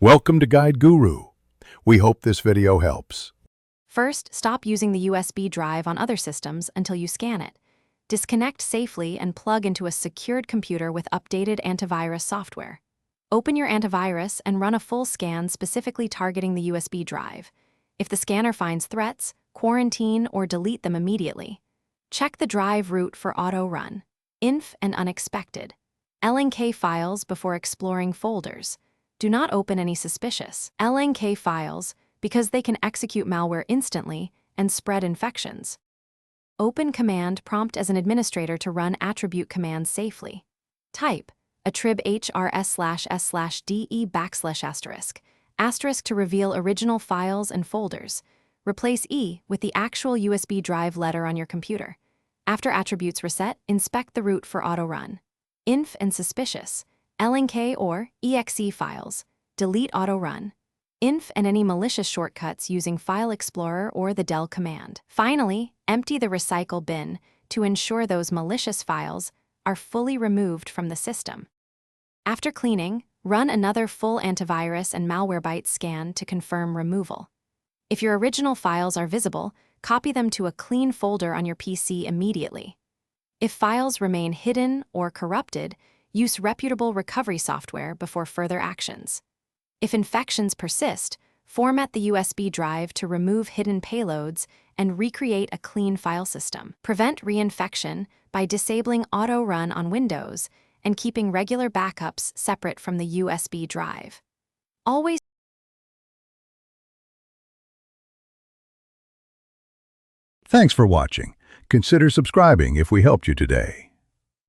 Welcome to Guide Guru. We hope this video helps. First, stop using the USB drive on other systems until you scan it. Disconnect safely and plug into a secured computer with updated antivirus software. Open your antivirus and run a full scan specifically targeting the USB drive. If the scanner finds threats, quarantine or delete them immediately. Check the drive root for auto run, inf and unexpected, LNK files before exploring folders. Do not open any suspicious LNK files because they can execute malware instantly and spread infections. Open command prompt as an administrator to run attribute commands safely. Type attrib hrs/s/de ** to reveal original files and folders. Replace E with the actual USB drive letter on your computer. After attributes reset, inspect the root for auto run. Inf and suspicious LNK or exe files. Delete auto run. Inf and any malicious shortcuts using File Explorer or the del command. Finally, empty the recycle bin to ensure those malicious files are fully removed from the system. After cleaning, run another full antivirus and Malwarebytes scan to confirm removal. If your original files are visible, copy them to a clean folder on your PC immediately. If files remain hidden or corrupted, use reputable recovery software before further actions. If infections persist, format the USB drive to remove hidden payloads and recreate a clean file system. Prevent reinfection by disabling auto run on Windows and keeping regular backups separate from the USB drive. Always Thanks for watching. Consider subscribing if we helped you today.